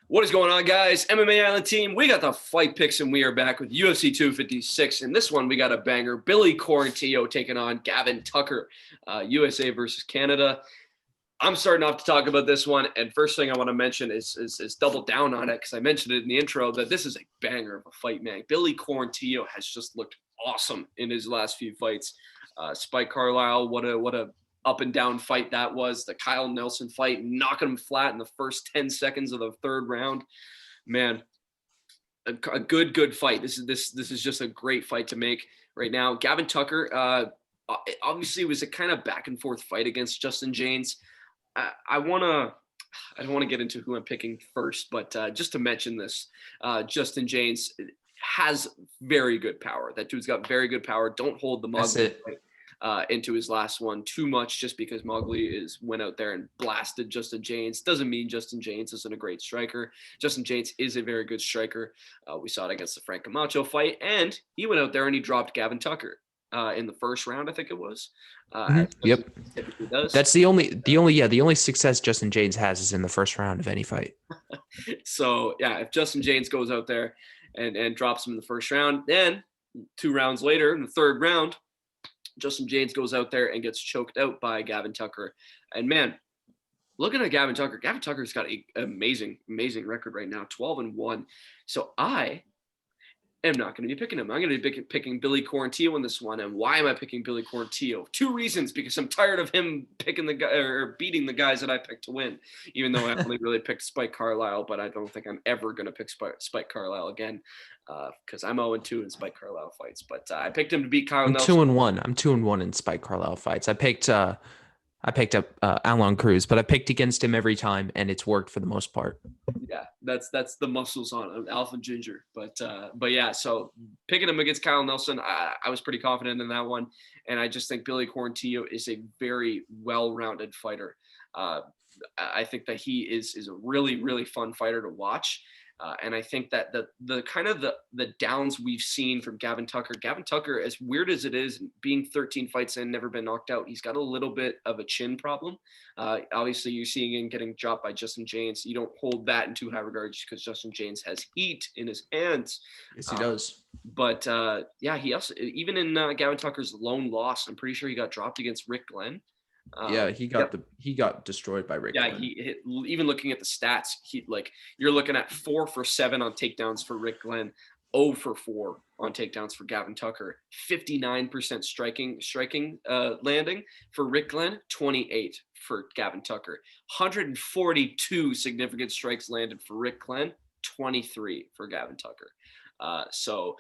What is going on, guys? MMA Island team, we got the fight picks, and we are back with UFC 256. In this one, we got a banger. Billy Quarantillo taking on Gavin Tucker, USA versus Canada. I'm starting off to talk about this one, and first thing I want to mention is double down on it, because I mentioned it in the intro that this is a banger of a fight, man. Billy Quarantillo has just looked awesome in his last few fights. Spike Carlisle, what a up and down fight that was. The Kyle Nelson fight, knocking him flat in the first 10 seconds of the third round. Man, a good fight. This is just a great fight to make right now. Gavin Tucker, obviously, was a kind of back and forth fight against Justin James. I don't want to get into who I'm picking first, but just to mention this, Justin James has very good power. That dude's got very good power. Don't hold the Mowgli into his last one too much, just because Mowgli went out there and blasted Justin James. Doesn't mean Justin James isn't a great striker. Justin James is a very good striker. We saw it against the Frank Camacho fight, and he went out there and he dropped Gavin Tucker in the first round, I think it was. Yep. That's the only success Justin James has is in the first round of any fight. So yeah, if Justin James goes out there and drops him in the first round, then 2 rounds later in the third round, Justin James goes out there and gets choked out by Gavin Tucker. And man, looking at Gavin Tucker's got an amazing record right now, 12-1. So I am not going to be picking him. I'm going to be picking Billy Quarantillo in this one. And why am I picking Billy Quarantillo? 2 reasons: because I'm tired of him picking the guy or beating the guys that I picked to win. Even though I only really picked Spike Carlisle, but I don't think I'm ever going to pick Spike Carlisle again, because I'm 0-2 in Spike Carlisle fights. But I picked him to beat Kyle Nelson. 2-1. I'm 2-1 in Spike Carlisle fights. I picked up Alon Cruz, but I picked against him every time, and it's worked for the most part. Yeah, that's the muscles on Alpha Ginger. But yeah, so picking him against Kyle Nelson, I was pretty confident in that one, and I just think Billy Quarantillo is a very well-rounded fighter. I think that he is a really fun fighter to watch. And I think that the kind of the downs we've seen from Gavin Tucker, as weird as it is, being 13 fights in, never been knocked out, he's got a little bit of a chin problem. Obviously, you're seeing him getting dropped by Justin James. You don't hold that in too high regard just because Justin James has heat in his hands. Yes, he does. But yeah, he also, even in Gavin Tucker's lone loss, I'm pretty sure he got dropped against Rick Glenn. He got destroyed by Rick. Yeah, he hit, even looking at the stats, you're looking at 4 for 7 on takedowns for Rick Glenn, 0 for 4 on takedowns for Gavin Tucker, 59% striking landing for Rick Glenn, 28 for Gavin Tucker, 142 significant strikes landed for Rick Glenn, 23 for Gavin Tucker. So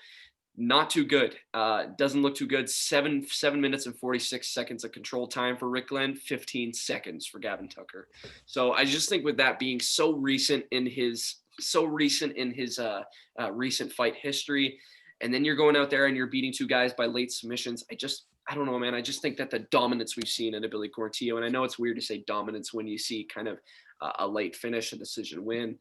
not too good. Doesn't look too good. 7 minutes and 46 seconds of control time for Rick Glenn, 15 seconds for Gavin Tucker. So I just think with that being so recent in his recent fight history, and then you're going out there and you're beating 2 guys by late submissions, I don't know, man. I just think that the dominance we've seen in Billy Quarantillo, and I know it's weird to say dominance when you see kind of a late finish, a decision win.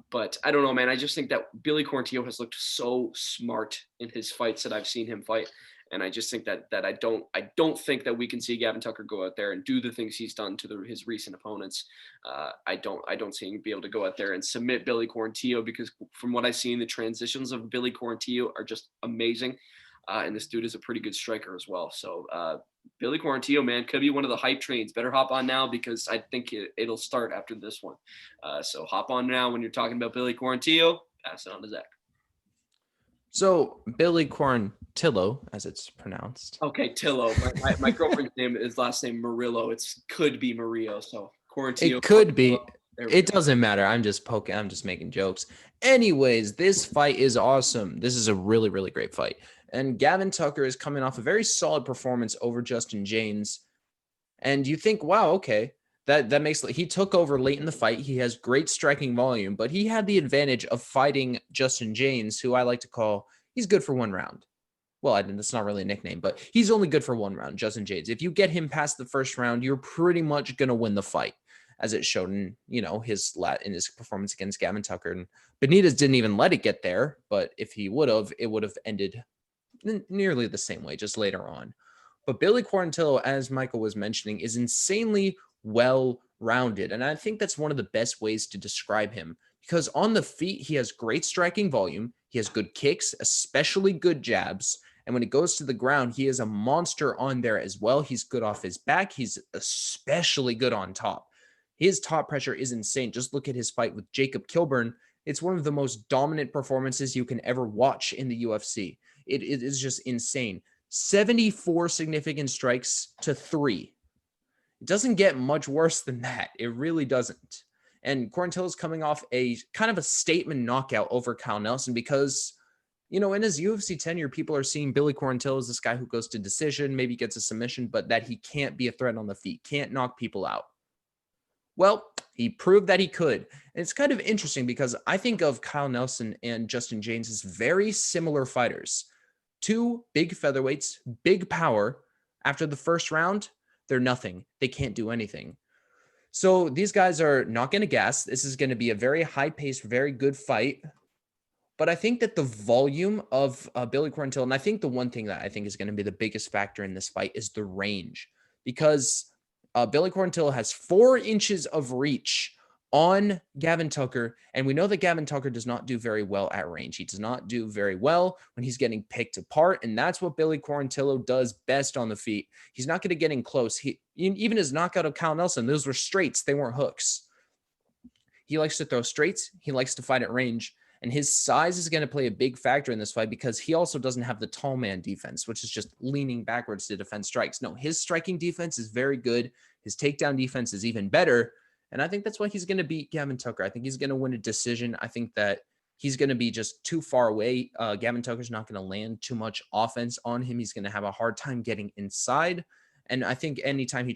But I don't know, man. I just think that Billy Quarantillo has looked so smart in his fights that I've seen him fight. And I just think that I don't think that we can see Gavin Tucker go out there and do the things he's done to his recent opponents. I don't see him be able to go out there and submit Billy Quarantillo, because from what I've seen, the transitions of Billy Quarantillo are just amazing. And this dude is a pretty good striker as well. So Billy Quarantillo, man, could be one of the hype trains. Better hop on now, because I think it'll start after this one. So hop on now when you're talking about Billy Quarantillo. Pass it on to Zach. So Billy Quarantillo, as it's pronounced. Okay, Tillo. My girlfriend's name is last name Murillo. Could be Murillo. So Quarantillo. It could be. It doesn't matter. I'm just poking. I'm just making jokes. Anyways, this fight is awesome. This is a really great fight. And Gavin Tucker is coming off a very solid performance over Justin James. And you think, wow, okay, that makes, he took over late in the fight. He has great striking volume, but he had the advantage of fighting Justin James, who I like to call, he's good for 1 round. Well, that's not really a nickname, but he's only good for 1 round, Justin James. If you get him past the first round, you're pretty much going to win the fight, as it showed in, his performance against Gavin Tucker. And Benitez didn't even let it get there, but if he would have, it would have ended nearly the same way, just later on. But Billy Quarantillo, as Michael was mentioning, is insanely well rounded. And I think that's one of the best ways to describe him because on the feet, he has great striking volume. He has good kicks, especially good jabs. And when it goes to the ground, he is a monster on there as well. He's good off his back. He's especially good on top. His top pressure is insane. Just look at his fight with Jacob Kilburn. It's one of the most dominant performances you can ever watch in the UFC. It is just insane. 74 significant strikes to 3. It doesn't get much worse than that. It really doesn't. And Quarantillo's coming off a kind of a statement knockout over Kyle Nelson because, you know, in his UFC tenure, people are seeing Billy Quarantillo as this guy who goes to decision, maybe gets a submission, but that he can't be a threat on the feet, can't knock people out. Well, he proved that he could. And it's kind of interesting because I think of Kyle Nelson and Justin James as very similar fighters. 2 big featherweights, big power. After the first round, they're nothing. They can't do anything. So these guys are not going to gas. This is going to be a very high-paced, very good fight. But I think that the volume of Billy Quarantillo, and I think the one thing that I think is going to be the biggest factor in this fight is the range. Because Billy Quarantillo has 4 inches of reach on Gavin Tucker. And we know that Gavin Tucker does not do very well at range. He does not do very well when he's getting picked apart. And that's what Billy Quarantillo does best on the feet. He's not going to get in close. Even his knockout of Kyle Nelson, those were straights. They weren't hooks. He likes to throw straights. He likes to fight at range. And his size is going to play a big factor in this fight because he also doesn't have the tall man defense, which is just leaning backwards to defend strikes. No, his striking defense is very good. His takedown defense is even better. And I think that's why he's going to beat Gavin Tucker. I think he's going to win a decision. I think that he's going to be just too far away. Gavin Tucker's not going to land too much offense on him. He's going to have a hard time getting inside. And I think anytime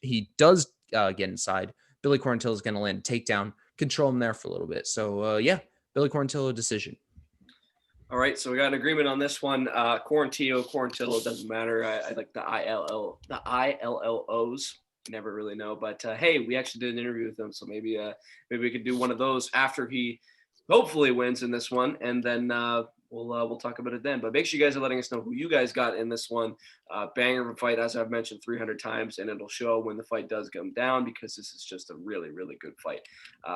he does get inside, Billy Quarantillo is going to land a takedown, control him there for a little bit. So yeah, Billy Quarantillo decision. All right, so we got an agreement on this one. Quarantillo doesn't matter. I like the ILLOs. Never really know, but hey, we actually did an interview with him, so maybe we could do one of those after he hopefully wins in this one, and then we'll talk about it then. But make sure you guys are letting us know who you guys got in this one. Banger of a fight, as I've mentioned 300 times, and it'll show when the fight does come down because this is just a really, really good fight.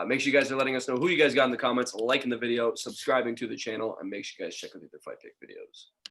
Make sure you guys are letting us know who you guys got in the comments, liking the video, subscribing to the channel, and make sure you guys check out the other Fight Pick videos.